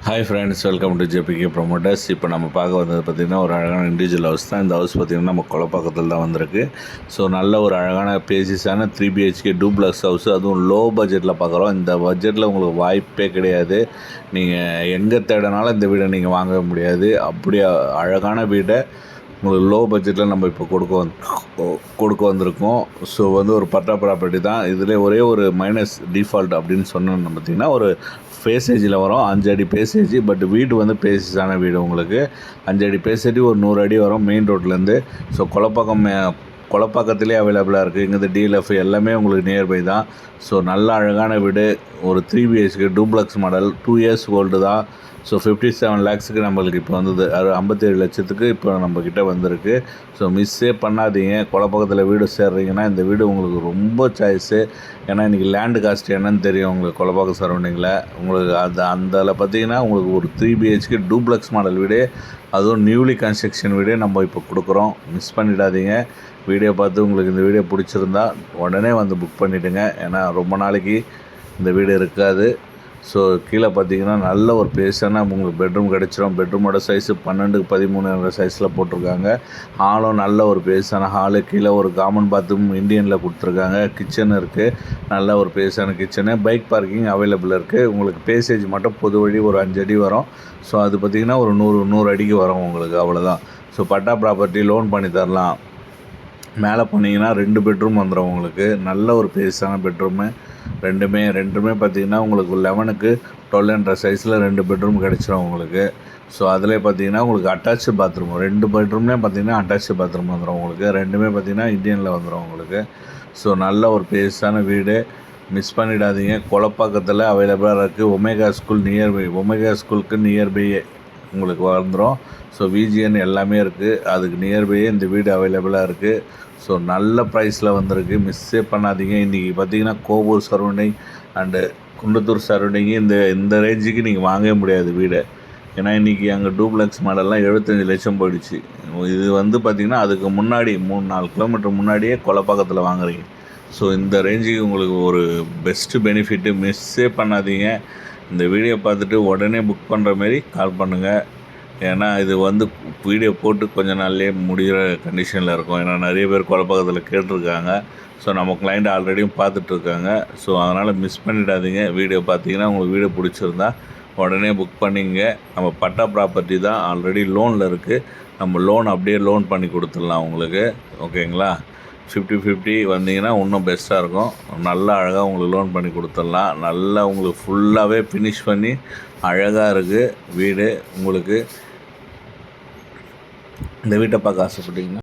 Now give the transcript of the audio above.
Hi friends, welcome to JBK promoters. இப்போ நம்ம பார்க்க வந்தது பார்த்திங்கன்னா ஒரு அழகான இண்டிவிஜுவல் ஹவுஸ் தான். இந்த ஹவுஸ் பார்த்திங்கன்னா நம்ம கொலப்பாக்கத்தில் தான் வந்திருக்கு. ஸோ நல்ல ஒரு அழகான பேசிஸான 3 BHK டூப்ளக்ஸ் ஹவுஸ், அதுவும் லோ பட்ஜெட்டில் பார்க்குறோம். இந்த பட்ஜெட்டில் உங்களுக்கு வாய்ப்பே கிடையாது. நீங்கள் எங்கே தேடினாலும் இந்த வீடை நீங்கள் வாங்க முடியாது. அப்படி அழகான வீடை உங்களுக்கு லோ பட்ஜெட்டில் நம்ம இப்போ கொடுக்க வந்திருக்கோம். ஸோ ஒரு பட்டா ப்ராப்பர்ட்டி தான். இதில் ஒரே ஒரு மைனஸ் டிஃபால்ட் அப்படின்னு சொன்னோம்னு பார்த்திங்கன்னா, ஒரு பேசேஜில் வரும் 5 அடி பேசேஜ். பட் வீடு பேசிஸான வீடு. உங்களுக்கு 5 அடி பேசேஜ், ஒரு 100 அடி வரும் மெயின் ரோட்லேருந்து. ஸோ கொலப்பாக்கத்திலே அவைலபிளாக இருக்குது. இங்கே DLF எல்லாமே உங்களுக்கு நியர்பை தான். ஸோ நல்ல அழகான வீடு, ஒரு 3 BHK duplex model, 2 years old தான். ஸோ 57 lakhsக்கு நம்மளுக்கு இப்போ வந்தது. அது 57 லட்சத்துக்கு இப்போ நம்மக்கிட்ட வந்திருக்கு. ஸோ மிஸ்ஸே பண்ணாதீங்க. கொலப்பாக்கத்தில் வீடு சேர்றீங்கன்னா இந்த வீடு உங்களுக்கு ரொம்ப சாய்ஸு. ஏன்னா இன்றைக்கி லேண்டு காஸ்ட் என்னன்னு தெரியும் உங்களுக்கு. கொலப்பாக்கம் சரௌண்டிங்கில் உங்களுக்கு அதில் பார்த்தீங்கன்னா உங்களுக்கு ஒரு 3 BHK டூப்ளக்ஸ் மாடல் வீடு, அதுவும் நியூலி கன்ஸ்ட்ரக்ஷன் வீடு நம்ம இப்போ கொடுக்குறோம். மிஸ் பண்ணிடாதீங்க. வீடியோ பார்த்து உங்களுக்கு இந்த வீடியோ பிடிச்சிருந்தா உடனே வந்து புக் பண்ணிவிடுங்க. ஏன்னா ரொம்ப நாளைக்கு இந்த வீடு இருக்காது. ஸோ கீழே பார்த்தீங்கன்னா நல்ல ஒரு பேஸான உங்களுக்கு பெட்ரூம் கிடச்சிரும். பெட்ரூமோட சைஸு 12x13 சைஸில் போட்டிருக்காங்க. ஹாலும் நல்ல ஒரு பேஸான ஹாலு. கீழே ஒரு காமன் பாத்ரூம் இண்டியனில் கொடுத்துருக்காங்க. கிச்சன் இருக்குது, நல்ல ஒரு பேஸான கிச்சனு. பைக் பார்க்கிங் அவைலபிள் இருக்குது. உங்களுக்கு பேசேஜ் மட்டும் பொது வழி ஒரு 5 அடி வரும். ஸோ அது பார்த்திங்கன்னா ஒரு 100 அடிக்கு வரும் உங்களுக்கு, அவ்வளோதான். ஸோ பட்டா ப்ராப்பர்ட்டி லோன் பண்ணி தரலாம். மேலே போனீங்கன்னா 2 பெட்ரூம் வந்துடும் உங்களுக்கு. நல்ல ஒரு பேஸான பெட்ரூமு. ரெண்டுமே பார்த்திங்கன்னா உங்களுக்கு 11க்கு 12 சைஸில் 2 பெட்ரூம் கிடச்சிரும் உங்களுக்கு. ஸோ அதில் பார்த்திங்கன்னா உங்களுக்கு அட்டாச்சு பாத்ரூம், 2 பெட்ரூம்லேயும் பார்த்திங்கன்னா அட்டாச்சு பாத்ரூம் வந்துடும் உங்களுக்கு. ரெண்டுமே பார்த்திங்கன்னா இந்தியனில் வந்துடும் உங்களுக்கு. ஸோ நல்ல ஒரு பேஸான வீடு, மிஸ் பண்ணிடாதீங்க. கொலப்பாக்கத்தில் அவைலபிளாக இருக்குது. ஒமேகா ஸ்கூல் நியர்பை, ஒமேகா ஸ்கூலுக்கு நியர்பையே உங்களுக்கு வந்துடும். ஸோ VGN எல்லாமே இருக்குது. அதுக்கு நியர்பையே இந்த வீடு அவைலபிளாக இருக்குது. ஸோ நல்ல ப்ரைஸில் வந்திருக்கு. மிஸ்ஸே பண்ணாதீங்க. இன்றைக்கி பார்த்தீங்கன்னா Kovur surrounding and Kundathur surrounding இந்த ரேஞ்சுக்கு நீங்கள் வாங்கவே முடியாது வீடை. ஏன்னா இன்றைக்கி அங்கே டூப்ளக்ஸ் மாடல்லாம் 75 லட்சம் போயிடுச்சு. இது பார்த்திங்கன்னா அதுக்கு முன்னாடி 3-4 கிலோமீட்டர் முன்னாடியே கொலப்பாக்கத்தில் வாங்குறீங்க. ஸோ இந்த ரேஞ்சுக்கு உங்களுக்கு ஒரு பெஸ்ட்டு பெனிஃபிட்டு. மிஸ்ஸே பண்ணாதீங்க. இந்த வீடியோ பார்த்துட்டு உடனே புக் பண்ணுற மாரி கால் பண்ணுங்கள். ஏன்னா இது வீடியோ போட்டு கொஞ்ச நாள்லேயே முடிகிற கண்டிஷனில் இருக்கும். ஏன்னா நிறைய பேர் கொலப்பாக்கத்தில் கேட்டிருக்காங்க. ஸோ நம்ம கிளைண்ட் ஆல்ரெடியும் பார்த்துட்ருக்காங்க. ஸோ அதனால் மிஸ் பண்ணிடாதீங்க. வீடியோ பார்த்தீங்கன்னா உங்களுக்கு வீடியோ பிடிச்சிருந்தா உடனே புக் பண்ணிங்க. நம்ம பட்டா ப்ராப்பர்ட்டி தான், ஆல்ரெடி லோனில் இருக்குது. நம்ம லோன் அப்படியே லோன் பண்ணி கொடுத்துடலாம் உங்களுக்கு. ஓகேங்களா? 50-50 வந்தீங்கன்னா இன்னும் பெஸ்ட்டாக இருக்கும். நல்லா அழகாக உங்களுக்கு லோன் பண்ணி கொடுத்துடலாம். நல்லா உங்களுக்கு ஃபுல்லாகவே ஃபினிஷ் பண்ணி அழகாக இருக்குது வீடு. உங்களுக்கு இந்த வீட்டை பார்க்க ஆசைப்பட்டீங்கன்னா